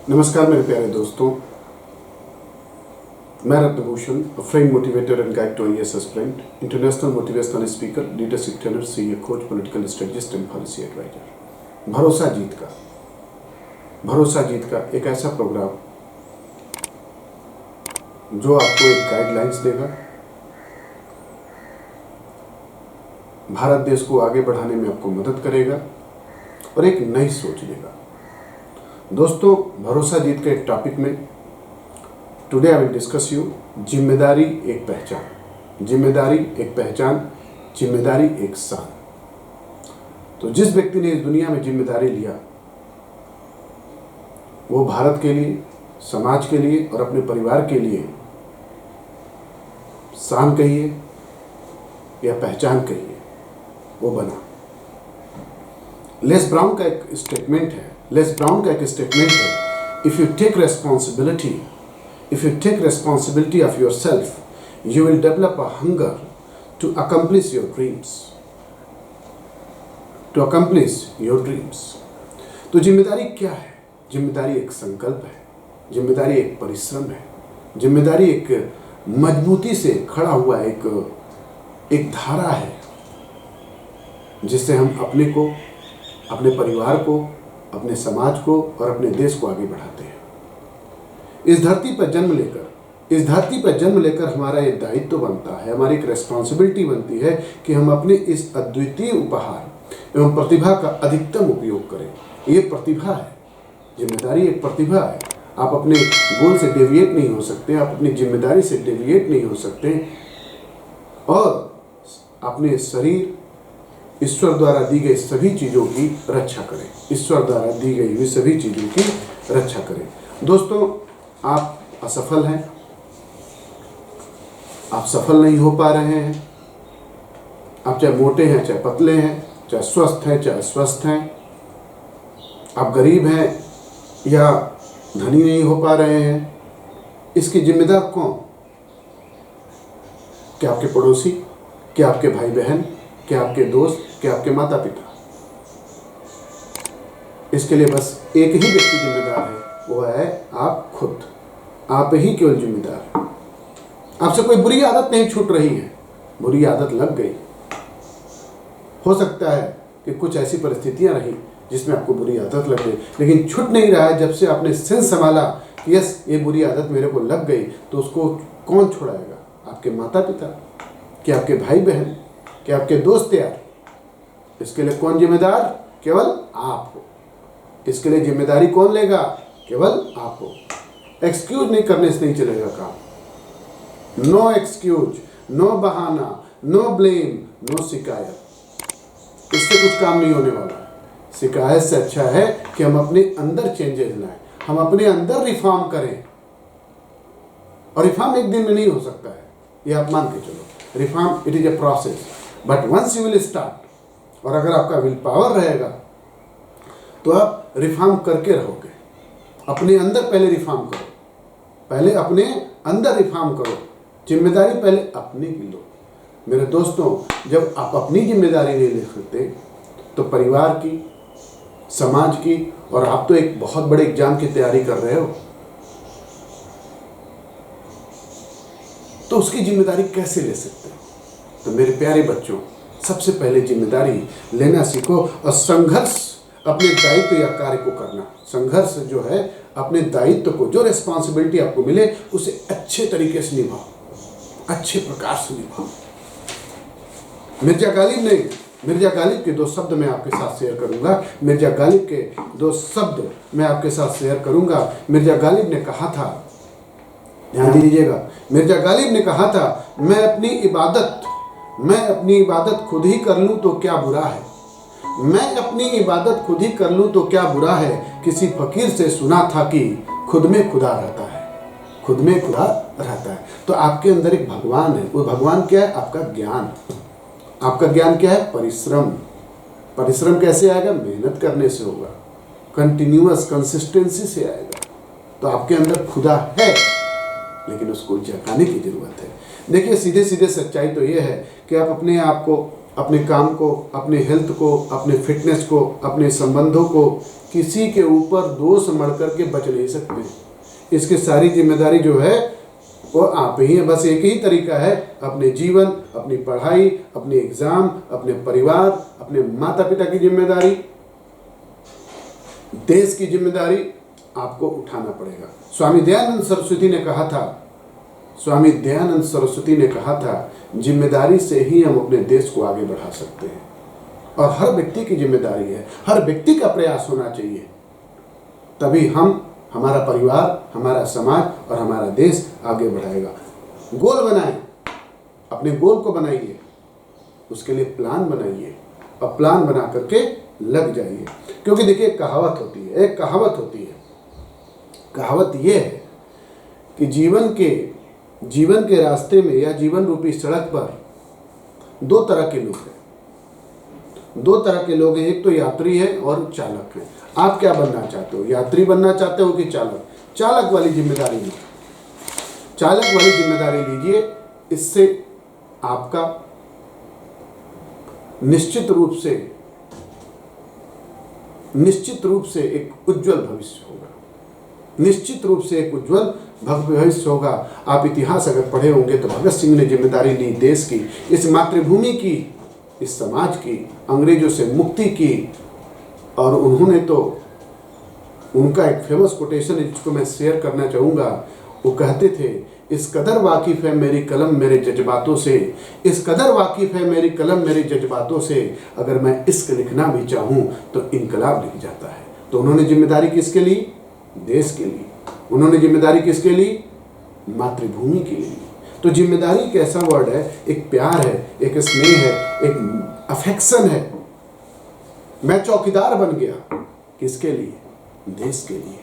नमस्कार मेरे प्यारे दोस्तों, मैं Ratnabhushan, friend motivator and guide to IAS aspirant, international motivational speaker, leadership trainer, CA coach, political strategist and policy adviser. भरोसा जीत का एक ऐसा प्रोग्राम जो आपको एक गाइडलाइंस देगा, भारत देश को आगे बढ़ाने में आपको मदद करेगा और एक नई सोच देगा। दोस्तों, भरोसा जीत के एक टॉपिक में today I will discuss you जिम्मेदारी एक पहचान। जिम्मेदारी एक पहचान, जिम्मेदारी एक शान। तो जिस व्यक्ति ने इस दुनिया में जिम्मेदारी लिया वो भारत के लिए, समाज के लिए और अपने परिवार के लिए शान कहिए या पहचान कहिए, वो बना। लेस ब्राउन का एक स्टेटमेंट है, if you take responsibility of yourself, you will develop a hunger to accomplish your dreams. तो जिम्मेदारी क्या है? जिम्मेदारी एक संकल्प है, जिम्मेदारी एक परिश्रम है, जिम्मेदारी एक मजबूती से खड़ा हुआ एक धारा है जिससे हम अपने को, अपने परिवार को, अपने समाज को और अपने देश को आगे बढ़ाते हैं। इस धरती पर जन्म लेकर हमारा एक दायित्व बनता है, हमारी एक रेस्पॉन्सिबिलिटी बनती है कि हम अपने इस अद्वितीय उपहार एवं प्रतिभा का अधिकतम उपयोग करें। ये प्रतिभा है, जिम्मेदारी एक प्रतिभा है। आप अपने गोल से डेविएट नहीं हो सकते, आप अपनी जिम्मेदारी से डेविएट नहीं हो सकते और अपने शरीर, ईश्वर द्वारा दी गई सभी चीज़ों की रक्षा करें। ईश्वर द्वारा दी गई हुई सभी चीज़ों की रक्षा करें। दोस्तों, आप असफल हैं, आप सफल नहीं हो पा रहे हैं, आप चाहे मोटे हैं, चाहे पतले हैं, चाहे स्वस्थ हैं, चाहे अस्वस्थ हैं, आप गरीब हैं या धनी नहीं हो पा रहे हैं, इसकी जिम्मेदार कौन? क्या आपके पड़ोसी? क्या आपके भाई बहन? क्या आपके दोस्त? क्या आपके माता पिता? इसके लिए बस एक ही व्यक्ति जिम्मेदार है, वो है आप खुद। आप ही केवल जिम्मेदार हैं। आपसे कोई बुरी आदत नहीं छूट रही है, बुरी आदत लग गई। हो सकता है कि कुछ ऐसी परिस्थितियां रही जिसमें आपको बुरी आदत लग गई, लेकिन छूट नहीं रहा है। जब से आपने सेंस संभाला कि यस, ये बुरी आदत मेरे को लग गई, तो उसको कौन छुड़ाएगा? आपके माता पिता? क्या आपके भाई बहन? क्या आपके दोस्त यार? इसके लिए कौन जिम्मेदार? केवल आप हो। इसके लिए जिम्मेदारी कौन लेगा? केवल आप हो। एक्सक्यूज नहीं करने से नहीं चलेगा काम। नो एक्सक्यूज, नो बहाना, नो ब्लेम, नो शिकायत। इससे कुछ काम नहीं होने वाला है। शिकायत से अच्छा है कि हम अपने अंदर चेंजेस लाएं, हम अपने अंदर रिफॉर्म करें। और रिफॉर्म एक दिन में नहीं हो सकता है, ये आप मान के चलो। Reform it is a process, but once you will start, और अगर आपका विल पावर रहेगा तो आप रिफॉर्म करके रहोगे। अपने अंदर पहले रिफॉर्म करो, पहले अपने अंदर रिफॉर्म करो। जिम्मेदारी पहले अपनी की लो। मेरे दोस्तों, जब आप अपनी जिम्मेदारी नहीं ले सकते तो परिवार की, समाज की, और आप तो एक बहुत बड़े एग्जाम की तैयारी कर रहे हो, तो उसकी जिम्मेदारी कैसे ले सकते हो? तो मेरे प्यारे बच्चों, सबसे पहले जिम्मेदारी लेना सीखो और संघर्ष अपने दायित्व या कार्य को करना। संघर्ष जो है, अपने दायित्व को, जो रिस्पॉन्सिबिलिटी आपको मिले उसे अच्छे तरीके से निभाओ, अच्छे प्रकार से निभाओ। मिर्जा गालिब के 2 शब्द मैं आपके साथ शेयर करूंगा। मिर्जा गालिब के 2 शब्द मैं आपके साथ शेयर करूंगा। मिर्जा गालिब ने कहा था, ध्यान दीजिएगा, मिर्जा गालिब ने कहा था, मैं अपनी इबादत खुद ही कर लूं तो क्या बुरा है। मैं अपनी इबादत खुद ही कर लूं तो क्या बुरा है। किसी फकीर से सुना था कि खुद में खुदा रहता है, खुद में खुदा रहता है। तो आपके अंदर एक भगवान है। वो भगवान क्या है? आपका ज्ञान। आपका ज्ञान क्या है? परिश्रम। परिश्रम कैसे आएगा? मेहनत करने से होगा, कंटिन्यूअस कंसिस्टेंसी से आएगा। तो आपके अंदर खुदा है, लेकिन उसको जगाने की जरूरत है। देखिए, सीधे सीधे सच्चाई तो ये है कि आप अपने आप को, अपने काम को, अपने हेल्थ को, अपने फिटनेस को, अपने संबंधों को किसी के ऊपर दोष मढ़ करके बच नहीं सकते। इसकी सारी जिम्मेदारी जो है वो आप ही है। बस एक ही तरीका है, अपने जीवन, अपनी पढ़ाई, अपने एग्जाम, अपने परिवार, अपने माता पिता की जिम्मेदारी, देश की जिम्मेदारी आपको उठाना पड़ेगा। स्वामी दयानंद सरस्वती ने कहा था जिम्मेदारी से ही हम अपने देश को आगे बढ़ा सकते हैं। और हर व्यक्ति की जिम्मेदारी है, हर व्यक्ति का प्रयास होना चाहिए, तभी हम, हमारा परिवार, हमारा समाज और हमारा देश आगे बढ़ाएगा। गोल बनाएं, अपने गोल को बनाइए, उसके लिए प्लान बनाइए और प्लान बना करके लग जाइए। क्योंकि देखिए एक कहावत होती है, कहावत ये है कि जीवन के रास्ते में या जीवन रूपी सड़क पर दो तरह के लोग हैं। एक तो यात्री है और चालक है। आप क्या बनना चाहते हो? यात्री बनना चाहते हो कि चालक? चालक वाली जिम्मेदारी लीजिए। इससे आपका निश्चित रूप से एक उज्जवल भविष्य होगा। आप इतिहास अगर पढ़े होंगे तो भगत सिंह ने जिम्मेदारी ली देश की, इस मातृभूमि की, इस समाज की, अंग्रेजों से मुक्ति की। और उन्होंने तो, उनका एक फेमस कोटेशन है जिसको मैं शेयर करना चाहूँगा। वो कहते थे, इस कदर वाकिफ़ है मेरी कलम मेरे जज्बातों से, इस कदर वाकिफ़ है मेरी कलम मेरे जज्बातों से, अगर मैं इश्क लिखना भी चाहूँ तो इनकलाब लिख जाता है। तो उन्होंने जिम्मेदारी किसके ली? देश के लिए। उन्होंने जिम्मेदारी किसके लिए? मातृभूमि के लिए। तो जिम्मेदारी एक ऐसा वर्ड है, एक प्यार है, एक स्नेह है, एक अफेक्शन है। मैं चौकीदार बन गया, किसके लिए? देश के लिए,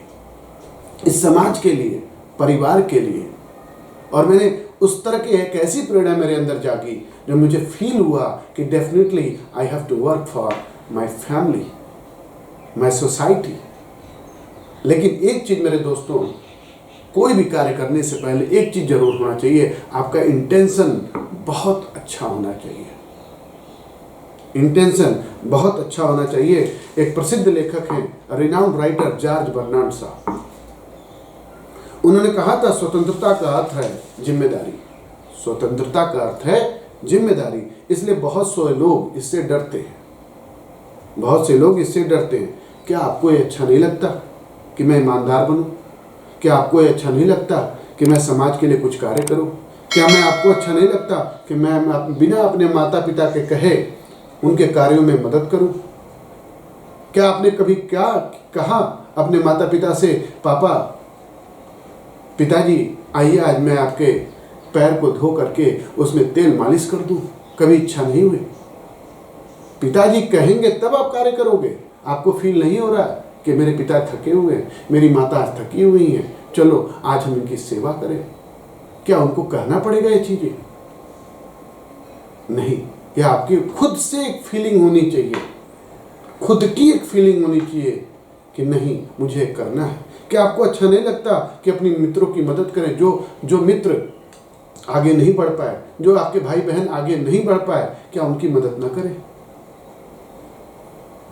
इस समाज के लिए, परिवार के लिए। और मैंने उस तरह की एक ऐसी प्रेरणा मेरे अंदर जागी जो मुझे फील हुआ कि definitely I have to work for my family, my society. लेकिन एक चीज़ मेरे दोस्तों, कोई भी कार्य करने से पहले एक चीज़ जरूर होना चाहिए, आपका इंटेंशन बहुत अच्छा होना चाहिए। इंटेंशन बहुत अच्छा होना चाहिए। एक प्रसिद्ध लेखक हैं, renowned writer George Bernard Shaw. उन्होंने कहा था स्वतंत्रता का अर्थ है जिम्मेदारी। स्वतंत्रता का अर्थ है जिम्मेदारी। इसलिए बहुत से लोग इससे डरते हैं। क्या आपको ये अच्छा नहीं लगता कि मैं ईमानदार बनूं? क्या आपको ये अच्छा नहीं लगता कि मैं समाज के लिए कुछ कार्य करूं? क्या मैं आपको अच्छा नहीं लगता कि मैं बिना अपने माता पिता के कहे उनके कार्यों में मदद करूं? क्या आपने कभी क्या कहा अपने माता पिता से, पिताजी आइए आज मैं आपके पैर को धो करके उसमें तेल मालिश कर दूं? कभी इच्छा नहीं हुई? पिताजी कहेंगे तब आप कार्य करोगे। आपको फील नहीं हो रहा कि मेरे पिता थके हुए हैं, मेरी माता आज थकी हुई हैं, चलो आज हम इनकी सेवा करें? क्या उनको कहना पड़ेगा ये चीज़ें? नहीं, यह आपकी खुद से एक फीलिंग होनी चाहिए, खुद की एक फीलिंग होनी चाहिए कि नहीं मुझे करना है। क्या आपको अच्छा नहीं लगता कि अपने मित्रों की मदद करें? जो मित्र आगे नहीं बढ़ पाए, जो आपके भाई बहन आगे नहीं बढ़ पाए, क्या उनकी मदद न करें?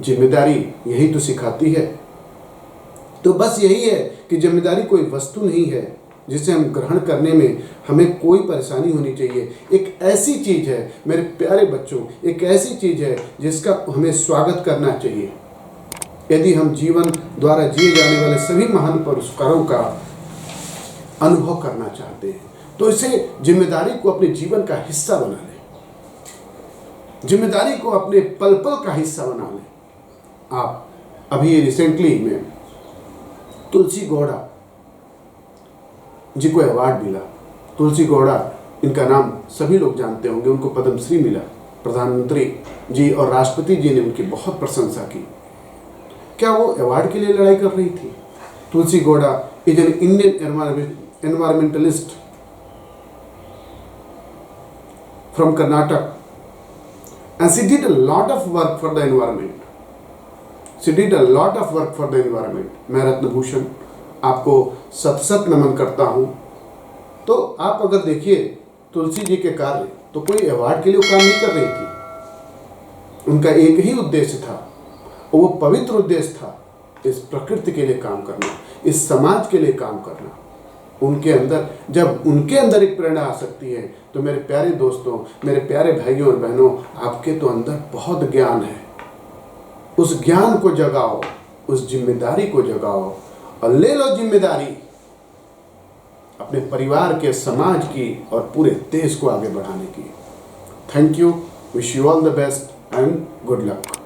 जिम्मेदारी यही तो सिखाती है। तो बस यही है कि जिम्मेदारी कोई वस्तु नहीं है जिसे हम ग्रहण करने में हमें कोई परेशानी होनी चाहिए। एक ऐसी चीज़ है मेरे प्यारे बच्चों, एक ऐसी चीज़ है जिसका हमें स्वागत करना चाहिए। यदि हम जीवन द्वारा जिए जाने वाले सभी महान पुरस्कारों का अनुभव करना चाहते हैं तो इसे जिम्मेदारी को अपने जीवन का हिस्सा बना लें, जिम्मेदारी को अपने पल पल का हिस्सा बना लें। आप अभी रिसेंटली में तुलसी गौड़ा जी को अवार्ड मिला। तुलसी गौड़ा, इनका नाम सभी लोग जानते होंगे, उनको पद्मश्री मिला। प्रधानमंत्री जी और राष्ट्रपति जी ने उनकी बहुत प्रशंसा की। क्या वो अवार्ड के लिए लड़ाई कर रही थी? Tulsi Gowda is an Indian environmentalist from Karnataka, and she did a lot of work for the environment. मैं रत्नभूषण आपको सत नमन करता हूँ। तो आप अगर देखिए तुलसी जी के कार्य, तो कोई अवार्ड के लिए वो काम नहीं कर रही थी। उनका एक ही उद्देश्य था और वो पवित्र उद्देश्य था इस प्रकृति के लिए काम करना, इस समाज के लिए काम करना। उनके अंदर, जब उनके अंदर एक प्रेरणा आ सकती है, तो मेरे प्यारे दोस्तों, मेरे प्यारे भाइयों और बहनों, आपके तो अंदर बहुत ज्ञान है। उस ज्ञान को जगाओ, उस जिम्मेदारी को जगाओ और ले लो जिम्मेदारी अपने परिवार के, समाज की और पूरे देश को आगे बढ़ाने की। Thank you, wish you all the best and good luck.